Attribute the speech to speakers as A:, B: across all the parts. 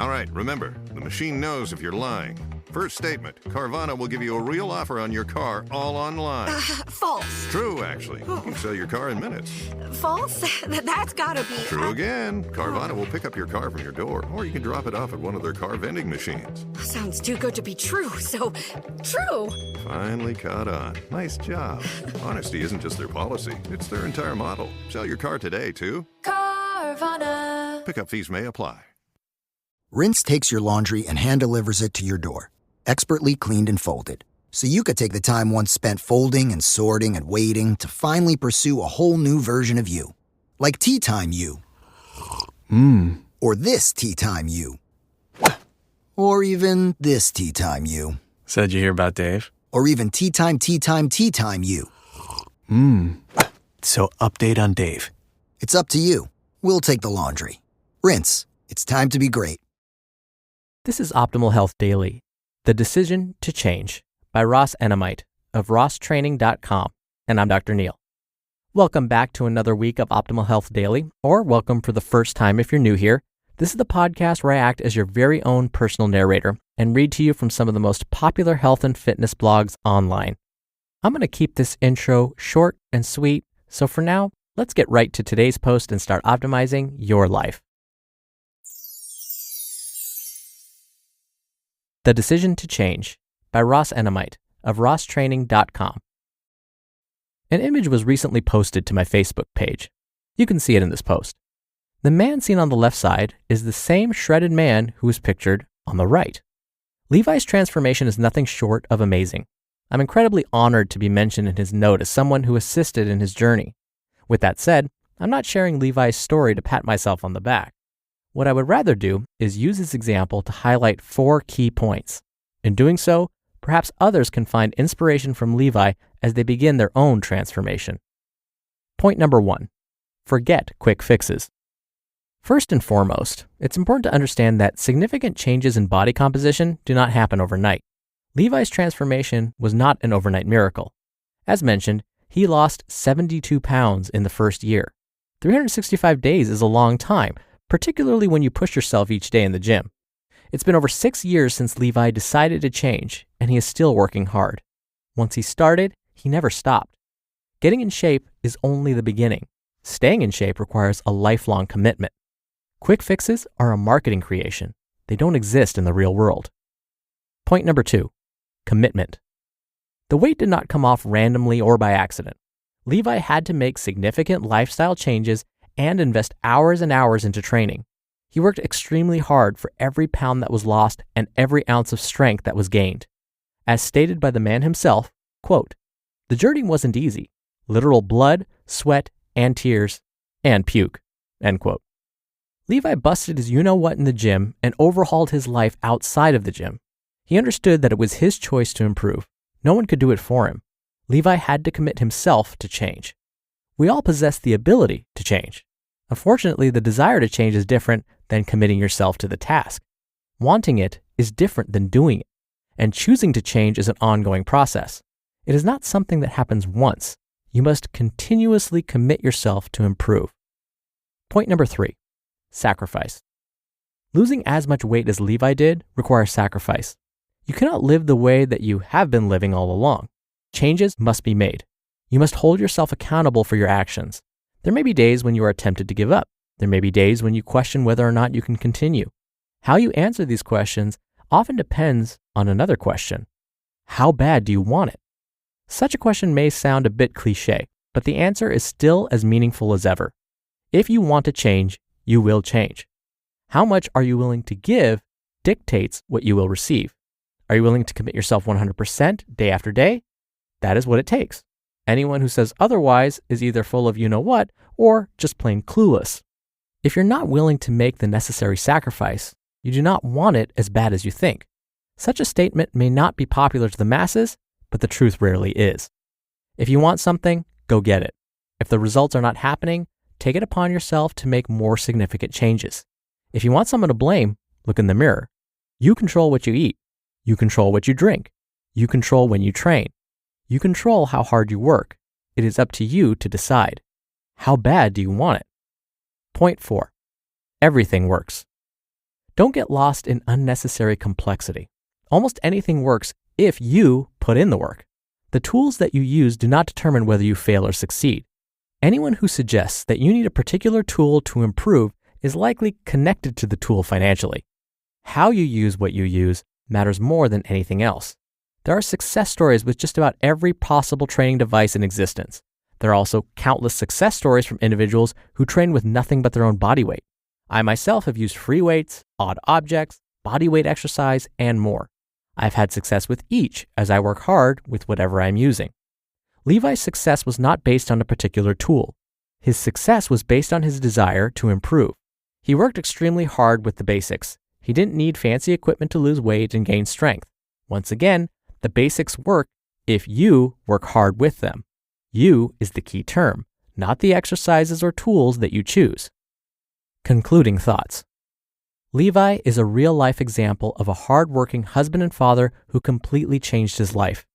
A: All right, remember, the machine knows if you're lying. First statement, Carvana will give you a real offer on your car all online.
B: False.
A: True, actually. You can sell your car in minutes.
B: False? That's gotta be...
A: True again. Carvana will pick up your car from your door, or you can drop it off at one of their car vending machines.
B: Sounds too good to be true, so... True!
A: Finally caught on. Nice job. Honesty isn't just their policy, it's their entire model. Sell your car today, too.
B: Carvana.
A: Pickup fees may apply.
C: Rinse takes your laundry and hand-delivers it to your door, expertly cleaned and folded. So you could take the time once spent folding and sorting and waiting to finally pursue a whole new version of you. Like Tea Time You. Or this Tea Time You. Or even this Tea Time You.
D: So did you hear about Dave?
C: Or even Tea Time You.
D: So update on Dave.
C: It's up to you. We'll take the laundry. Rinse. It's time to be great.
E: This is Optimal Health Daily, The Decision to Change by Ross Enamait of rosstraining.com, and I'm Dr. Neil. Welcome back to another week of Optimal Health Daily, or welcome for the first time if you're new here. This is the podcast where I act as your very own personal narrator and read to you from some of the most popular health and fitness blogs online. I'm going to keep this intro short and sweet, so for now, let's get right to today's post and start optimizing your life. The Decision to Change by Ross Enamait of rosstraining.com. An image was recently posted to my Facebook page. You can see it in this post. The man seen on the left side is the same shredded man who is pictured on the right. Levi's transformation is nothing short of amazing. I'm incredibly honored to be mentioned in his note as someone who assisted in his journey. With that said, I'm not sharing Levi's story to pat myself on the back. What I would rather do is use this example to highlight 4 key points. In doing so, perhaps others can find inspiration from Levi as they begin their own transformation. Point number 1, forget quick fixes. First and foremost, it's important to understand that significant changes in body composition do not happen overnight. Levi's transformation was not an overnight miracle. As mentioned, he lost 72 pounds in the first year. 365 days is a long time, particularly when you push yourself each day in the gym. It's been over 6 years since Levi decided to change, and he is still working hard. Once he started, he never stopped. Getting in shape is only the beginning. Staying in shape requires a lifelong commitment. Quick fixes are a marketing creation. They don't exist in the real world. Point number 2, commitment. The weight did not come off randomly or by accident. Levi had to make significant lifestyle changes and invest hours and hours into training. He worked extremely hard for every pound that was lost and every ounce of strength that was gained. As stated by the man himself, quote, "The journey wasn't easy. Literal blood, sweat, and tears, and puke," end quote. Levi busted his you-know-what in the gym and overhauled his life outside of the gym. He understood that it was his choice to improve. No one could do it for him. Levi had to commit himself to change. We all possess the ability to change. Unfortunately, the desire to change is different than committing yourself to the task. Wanting it is different than doing it, and choosing to change is an ongoing process. It is not something that happens once. You must continuously commit yourself to improve. Point number 3, sacrifice. Losing as much weight as Levi did requires sacrifice. You cannot live the way that you have been living all along. Changes must be made. You must hold yourself accountable for your actions. There may be days when you are tempted to give up. There may be days when you question whether or not you can continue. How you answer these questions often depends on another question. How bad do you want it? Such a question may sound a bit cliche, but the answer is still as meaningful as ever. If you want to change, you will change. How much are you willing to give dictates what you will receive. Are you willing to commit yourself 100% day after day? That is what it takes. Anyone who says otherwise is either full of you-know-what or just plain clueless. If you're not willing to make the necessary sacrifice, you do not want it as bad as you think. Such a statement may not be popular to the masses, but the truth rarely is. If you want something, go get it. If the results are not happening, take it upon yourself to make more significant changes. If you want someone to blame, look in the mirror. You control what you eat. You control what you drink. You control when you train. You control how hard you work. It is up to you to decide. How bad do you want it? Point 4. Everything works. Don't get lost in unnecessary complexity. Almost anything works if you put in the work. The tools that you use do not determine whether you fail or succeed. Anyone who suggests that you need a particular tool to improve is likely connected to the tool financially. How you use what you use matters more than anything else. There are success stories with just about every possible training device in existence. There are also countless success stories from individuals who train with nothing but their own body weight. I myself have used free weights, odd objects, body weight exercise, and more. I've had success with each as I work hard with whatever I'm using. Levi's success was not based on a particular tool. His success was based on his desire to improve. He worked extremely hard with the basics. He didn't need fancy equipment to lose weight and gain strength. Once again, the basics work if you work hard with them. You is the key term, not the exercises or tools that you choose. Concluding thoughts. Levi is a real-life example of a hard-working husband and father who completely changed his life.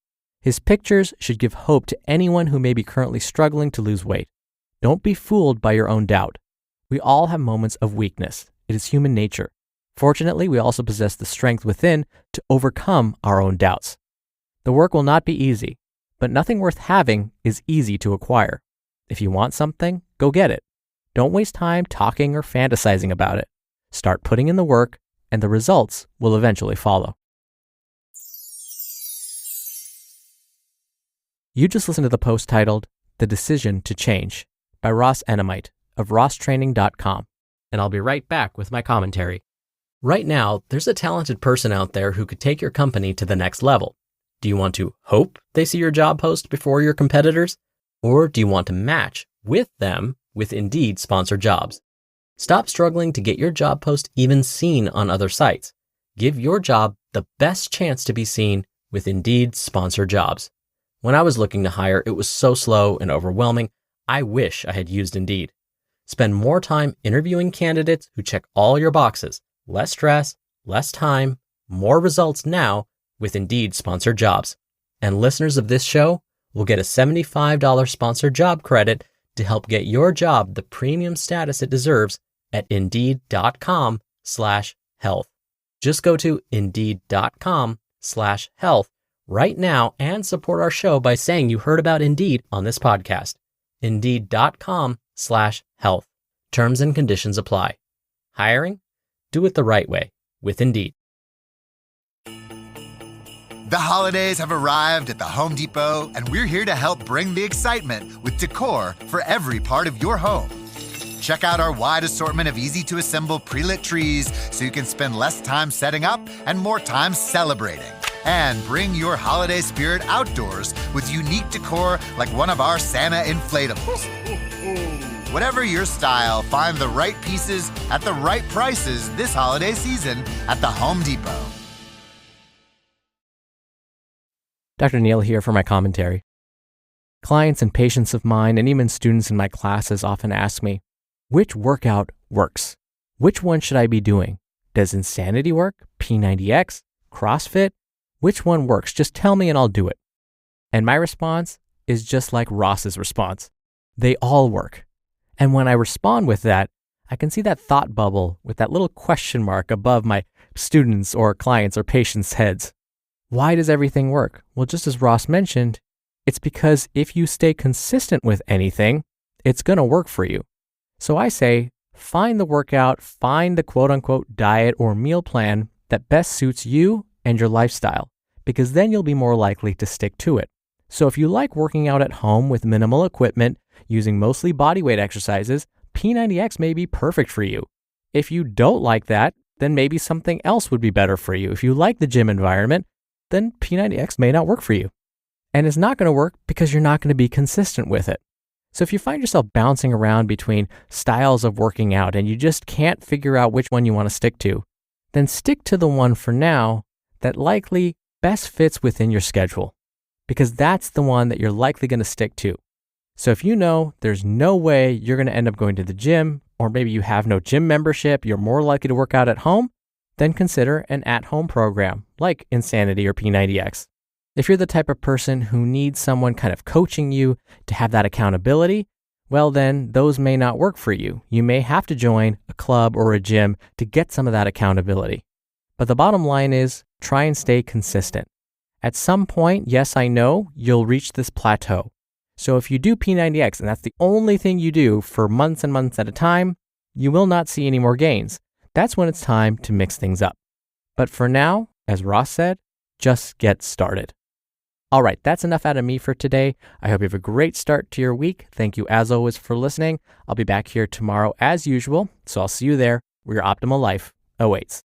E: His pictures should give hope to anyone who may be currently struggling to lose weight. Don't be fooled by your own doubt. We all have moments of weakness. It is human nature. Fortunately, we also possess the strength within to overcome our own doubts. The work will not be easy, but nothing worth having is easy to acquire. If you want something, go get it. Don't waste time talking or fantasizing about it. Start putting in the work, and the results will eventually follow. You just listened to the post titled, The Decision to Change by Ross Enamait of rosstraining.com, and I'll be right back with my commentary. Right now, there's a talented person out there who could take your company to the next level. Do you want to hope they see your job post before your competitors? Or do you want to match with them with Indeed sponsored jobs? Stop struggling to get your job post even seen on other sites. Give your job the best chance to be seen with Indeed sponsored jobs. When I was looking to hire, it was so slow and overwhelming. I wish I had used Indeed. Spend more time interviewing candidates who check all your boxes. Less stress, less time, more results now with Indeed sponsored jobs. And listeners of this show will get a $75 sponsored job credit to help get your job the premium status it deserves at Indeed.com/health. Just go to Indeed.com/health right now and support our show by saying you heard about Indeed on this podcast. Indeed.com/health. Terms and conditions apply. Hiring? Do it the right way with Indeed.
F: The holidays have arrived at the Home Depot, and we're here to help bring the excitement with decor for every part of your home. Check out our wide assortment of easy-to-assemble pre-lit trees so you can spend less time setting up and more time celebrating. And bring your holiday spirit outdoors with unique decor like one of our Santa inflatables. Whatever your style, find the right pieces at the right prices this holiday season at the Home Depot.
E: Dr. Neil here for my commentary. Clients and patients of mine, and even students in my classes, often ask me, which workout works? Which one should I be doing? Does Insanity work? P90X? CrossFit? Which one works? Just tell me and I'll do it. And my response is just like Ross's response. They all work. And when I respond with that, I can see that thought bubble with that little question mark above my students' or clients' or patients' heads. Why does everything work? Well, just as Ross mentioned, it's because if you stay consistent with anything, it's going to work for you. So I say, find the workout, find the quote-unquote diet or meal plan that best suits you and your lifestyle, because then you'll be more likely to stick to it. So if you like working out at home with minimal equipment, using mostly bodyweight exercises, P90X may be perfect for you. If you don't like that, then maybe something else would be better for you. If you like the gym environment, then P90X may not work for you. And it's not going to work because you're not going to be consistent with it. So if you find yourself bouncing around between styles of working out and you just can't figure out which one you want to stick to, then stick to the one for now that likely best fits within your schedule, because that's the one that you're likely going to stick to. So if you know there's no way you're going to end up going to the gym, or maybe you have no gym membership, you're more likely to work out at home, then consider an at-home program like Insanity or P90X. If you're the type of person who needs someone kind of coaching you to have that accountability, well then those may not work for you. You may have to join a club or a gym to get some of that accountability. But the bottom line is try and stay consistent. At some point, yes, I know, you'll reach this plateau. So if you do P90X and that's the only thing you do for months and months at a time, you will not see any more gains. That's when it's time to mix things up. But for now, as Ross said, just get started. All right, that's enough out of me for today. I hope you have a great start to your week. Thank you as always for listening. I'll be back here tomorrow as usual, so I'll see you there where your optimal life awaits.